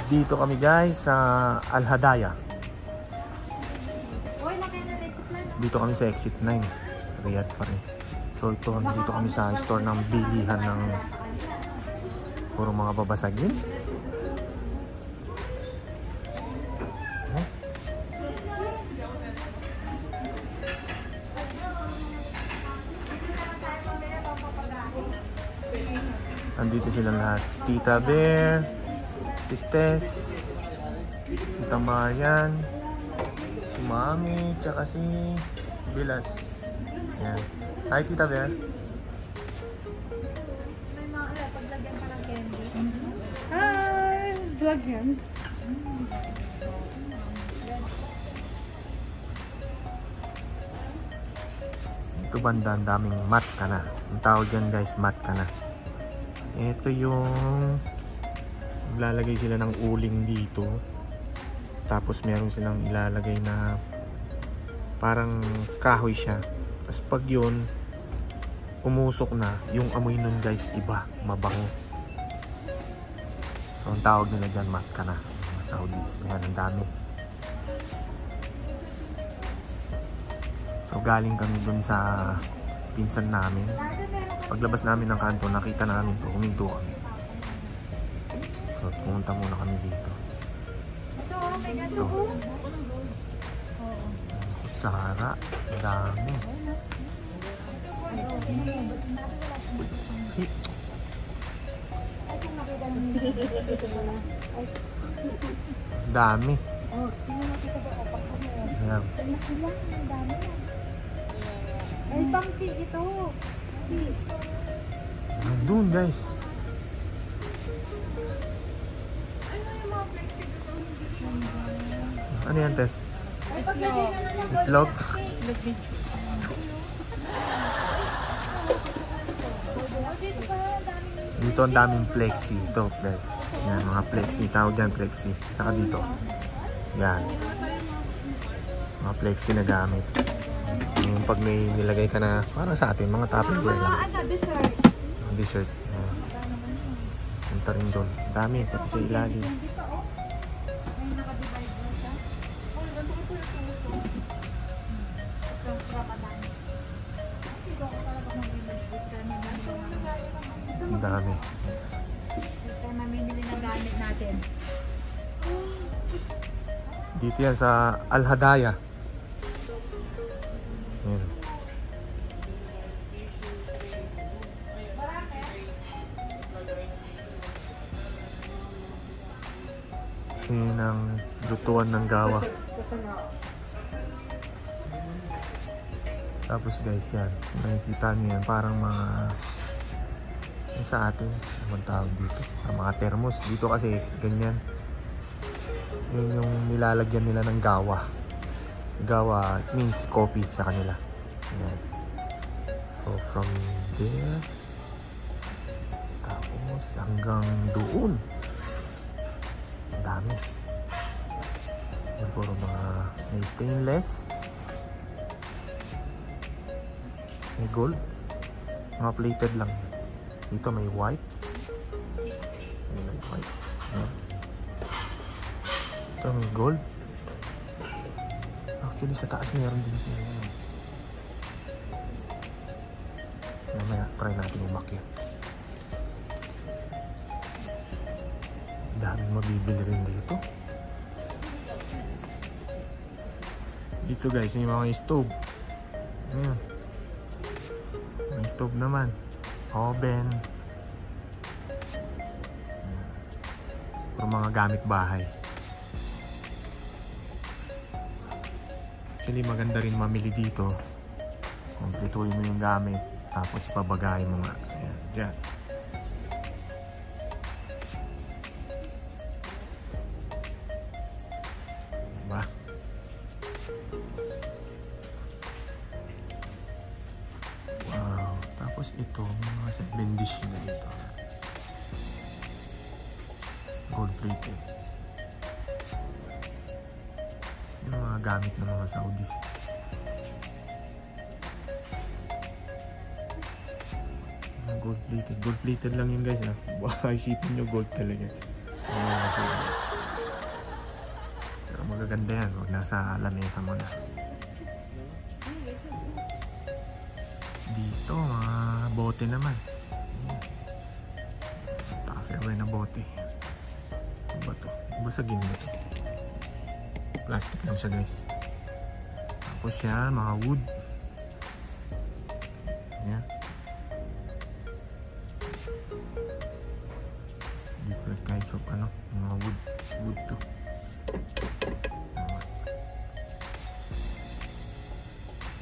Dito kami guys sa Al-Hadaya. Dito kami sa exit 9. Riyadh pa rin. So ito, dito kami sa store ng bilihan ng puro mga babasagin. Andito sila lahat. Si Tita Bear, si Tess, Tita Marian, si Mami, tsaka si Bilas. Yan. Hi Tita Bear. Hi! Vlog yan. Ito banda, ang daming mat ka na. Ang tawag dyan guys, mat ka na. Ito yung lalagay sila ng uling dito. Tapos meron silang ilalagay na parang kahoy siya. Tapos pag yun umusok na, yung amoy nun guys iba, mabango. So ang tawag nila dyan, mat ka na. Saudis, yan ang dami. So galing kami dun sa pinsan namin. Paglabas namin ng kanto, nakita namin to, huminto kami. So pumunta muna kami dito. Ito. Kutsara, dami. Dami. Ayan. Ay, bangki ito. Doon guys. Ano yan, Tess? Itlog. Dito ang daming plexi. Ito, guys. Yan, mga plexi. Tawag yan, plexi. Saka dito. Yan. Mga plexi na gamit. Yung pag may nilagay ka na, parang sa atin, mga Tupperware lang. Mga dessert. Punta rin doon. Dami, pati sa ilalim. Ang dami. Mamimili na gamit natin. Dito yan sa Al-Hadaya. Yan. Yan ang lutuan ng gawa. Tapos guys yan, nakikita niyo yan, parang mga yung sa atin, ang tawag dito, mga thermos. Dito kasi ganyan. Yun yung nilalagyan nila ng gawa. Gawa means coffee sa kanila. Ayan. So from there, tapos hanggang doon, ang dami. Yan puro mga may stainless, may gold, mga plated lang. Dito may white, may light white. Ayan. Ito may gold. Actually sa taas meron din siya. Mamaya try natin umakyat. Daming mabibili rin dito. Dito guys, yung mga stove. Ayan. May stove naman. Oven. Para mga gamit bahay. Actually maganda rin mamili dito. Kompletuhin mo yung gamit, tapos pabagayin mo nga. Ayan, dyan. Diba? Wow. Tapos ito, may mga set bendish na dito. Gold plated. Yung mga gamit ng mga Saudis. Gold plated. Gold plated lang yun guys ha. Baka isipin nyo gold talaga. magaganda yan. Huwag nasa lamesa mo na. Dito, mga bote naman. Tupperware na bote. Ano ba ito? Basagin ba ito? Plastic lang siya guys. Tapos yan, mga wood. Yan. Different kinds of ano, mga wood to.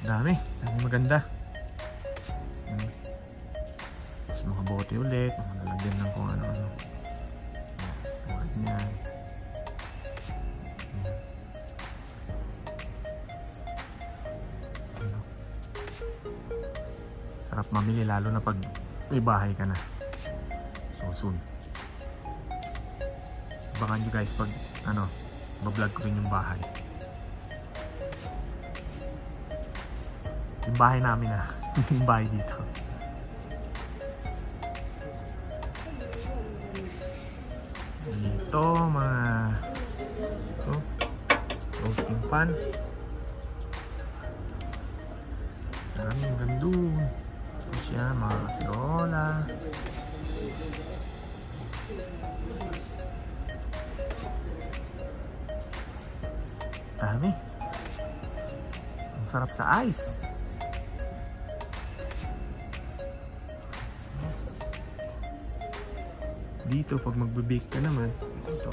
Dami maganda. Tapos mga bote ulit, mga lalagyan ng kung ano-ano. Tulad niyan. Sarap mamili lalo na pag may bahay ka na. So soon. Abangan nyo guys pag ano, ma-vlog ko rin yung bahay. Yung bahay namin na. Yung bahay dito. Dito mga roasting pan. Maraming gandun. Tapos yan mga kasirola. Dami. Ang sarap sa ice. Dito pag magbe-bake ka naman, ito.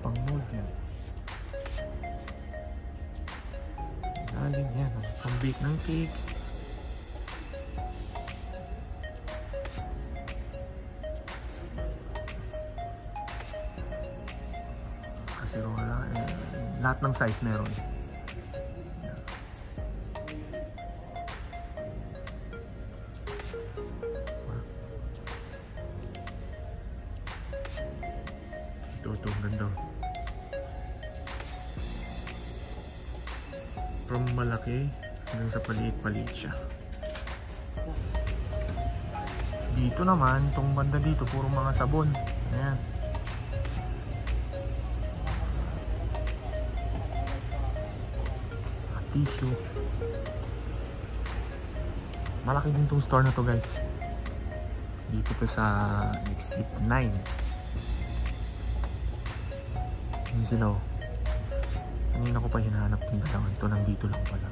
Pang mold yan. Galing yan. Pang bake ng cake. Kasirola. Lahat ng size meron. Ito, ganda. From malaki hanggang sa paliit-paliit siya. Dito naman, itong banda dito, puro mga sabon. Ayan. Tissue. Malaki din itong store na to guys. Dito to sa Exit 9. Yun sila oh. Kanina ko pa hinahanap yung dalawan. Ito nandito lang pala.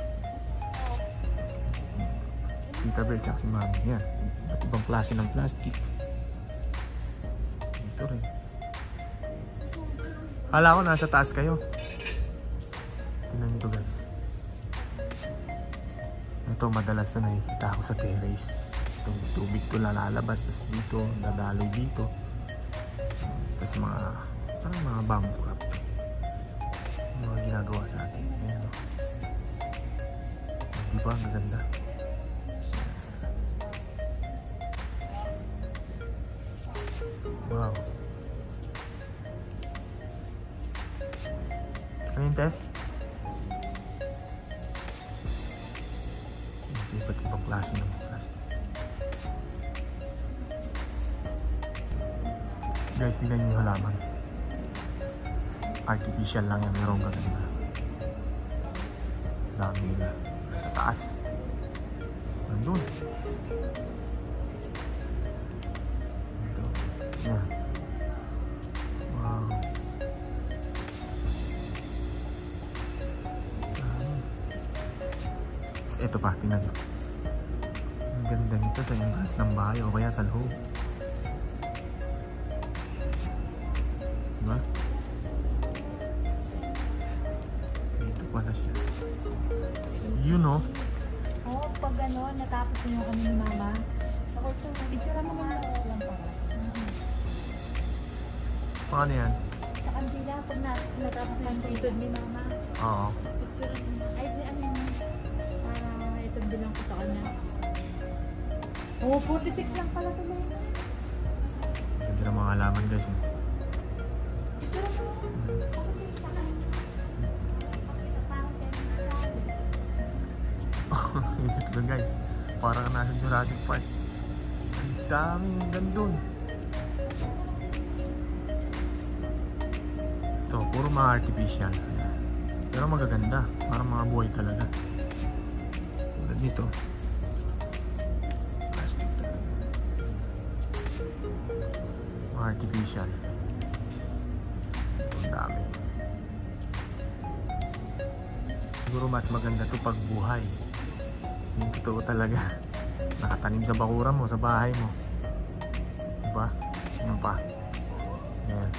Tita Bear tsaka si Mami. Yan. At ibang klase ng plastic. Dito rin. Kala ko nasa taas kayo. Tingnan nyo to guys. Ito madalas na nakikita ako sa terrace. Itong tubig to lalabas. Tapos dito, dadaloy dito. Tapos mga bamboo wrap. Mga ginagawa sa atin. Ayan o. Diba? Ang ganda. Wow. Ano yung test? Iba't ibang klase ng plastic. Guys, tingnan nyo yung halaman. Artificial lang yan, merong gaganda. Dami nila. Sa taas. Nandun. Yan. Wow. Ito pa, tingnan nyo. Ang ganda nito sa entrance ng bahay o kaya sa loob. Diba? Dito pala siya. You know? Oo, pag ano, natapos niyo kami ni Mama. Ako ito, picture mo lang para. Paano yan? Sa kandila, pag natapos lang dito ni Mama. Oo. Picture mo. Ay, ano yun? Para ito bilang ko sa kanya. Oo, 46 lang pala ito na yun. Ganda ng mga halaman guys. Picture mo. Ito doon guys. Parang nasa Jurassic Park. Ang daming gandun. Ito, puro mga artificial. Pero magaganda. Parang mga buhay talaga. Tulad nito. Plastic talaga. Mga artificial. Ang dami. Siguro mas maganda to pag buhay. Yung totoo talaga. Nakatanim sa bakuran mo, sa bahay mo. Diba? Yan pa. Yan.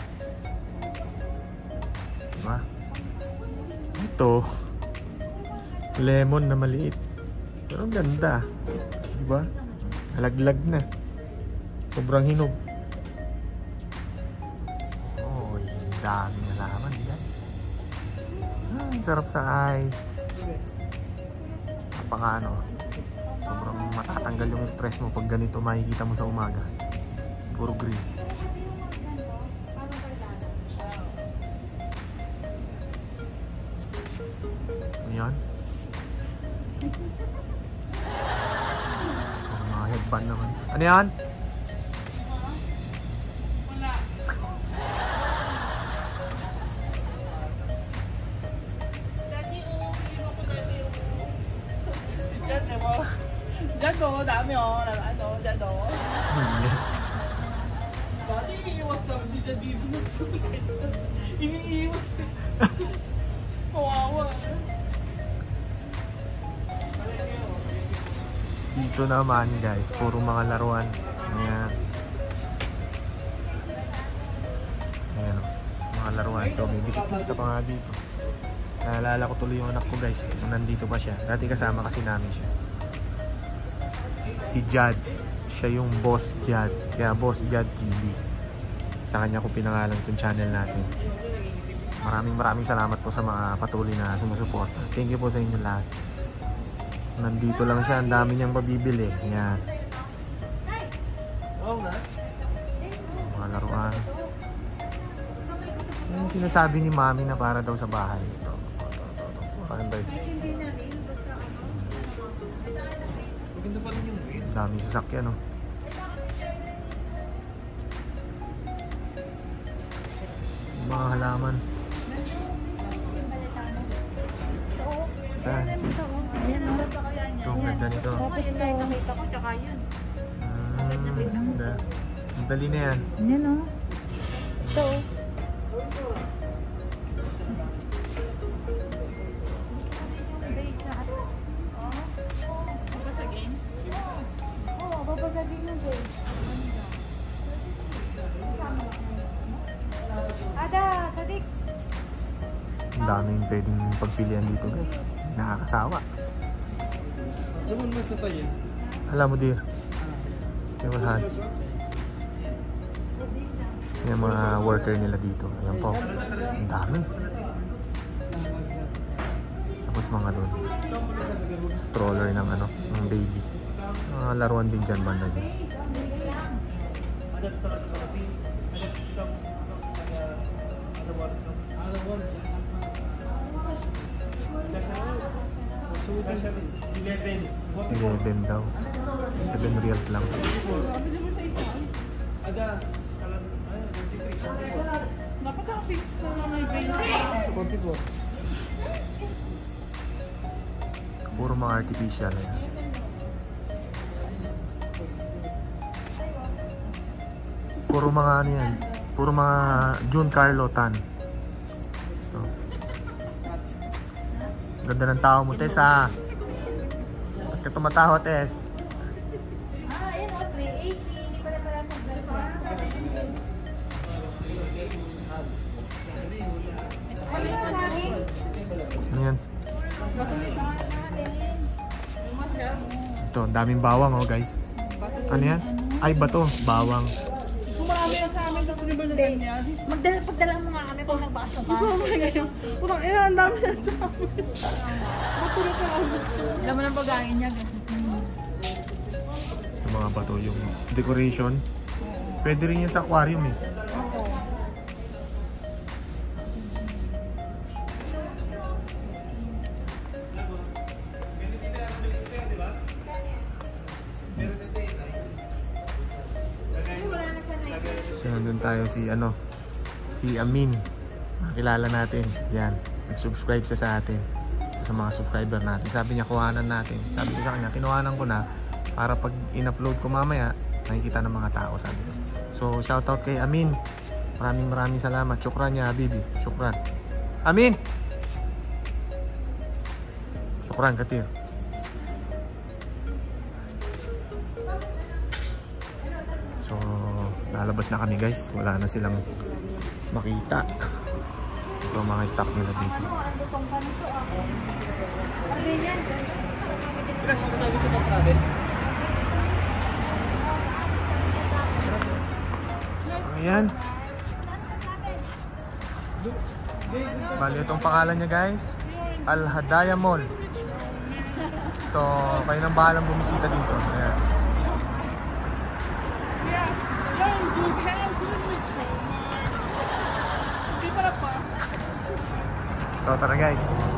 Diba? Ito. Lemon na maliit. Pero ang ganda. Diba? Halaglag na. Sobrang hinog. Oh, yung daming halaman guys. Sarap sa eyes. Napaka ano. Sobrang matatanggal yung stress mo pag ganito makikita mo sa umaga. Puro green. Ayan. Mga headband naman. Ano yan? Wala. Daddy, hindi mo ko daddy. Diyan, diba? Diyan do, dami oh. Ano, diyan do. Dati iniiwas lang si Diyan dito. Iniiwas. Kawawa. Dito naman guys, puro mga laruan. Ayan. Ayan o. Mga laruan. Ito, may bisikleta pa nga dito. Naalala ko tuloy yung anak ko guys. Nandito pa siya. Dati kasama kasi namin siya. Si Jad. Siya yung Boss Jad. Kaya Boss Jad TV. Sa kanya ko pinangalan itong channel natin. Maraming salamat po sa mga patuloy na sumusuporta. Thank you po sa inyo lahat. Nandito lang siya. Ang dami niyang mabibili. Yan. Mga laruan. Yung sinasabi ni Mami na para daw sa bahay. Ito. 160. Ang dami sasakyan, no? Mga halaman. Saan? Ito, ang ganda nito. Nakita ko, tsaka yan. Ganda. Ang dali na yan. Yan o. Ito o. Babasagin? Oo, babasagin mo din. Ada, Sadik. Ang daming pwedeng pagpilian dito guys. Nakakasawa. Alam mo dear. Yung mga worker nila dito. Ayan po. Ang dami. Tapos mga doon. Stroller ng ano, ng baby. Mga laruan din dyan banda dyan. $11 daw. 7 reals lang. Dapat ang fix na lang may 20. 44. Puro mga artificial. Puro mga ano yan. Puro mga June Carlo Tan. So. Ganda ng tao mo, Tess, ha? Ba't ka tumatawa, Tess? Ayan o, 380. Hindi pa na pala sa ito pala yung saging. Ano yan? Batulitan natin. Ito, ang daming bawang, oh, guys. Ano yan? Ay, bato. Bawang. Marami na sa amin sa tulibal na ganyan. Pagdala mo nga kami pag nagbaso ka. Purang ina, ang dami na sa amin. Matulog ka lang. Alam mo ng pagkain niya. Yung mga bato, yung decoration. Pwede rin yan sa aquarium, eh. So nandun tayo si Amin. kakilala natin. Yan, nag-subscribe siya sa atin, sa mga subscriber natin. Sabi niya kuhanan natin. Sabi ko sa kanya, kinuhanan ko na para pag in-upload ko mamaya nakikita ng mga tao, sabi ko. So shoutout kay Amin, maraming salamat. Syukran niya habibi, syukran Amin, syukran katir. So lalabas na kami guys, wala na silang makita. Ito mga stock nila dito. Ayan. Bali itong pangalan niya guys, Al Hadaya Mall. So kayo nang bahalang bumisita dito. Ayan. So tara guys.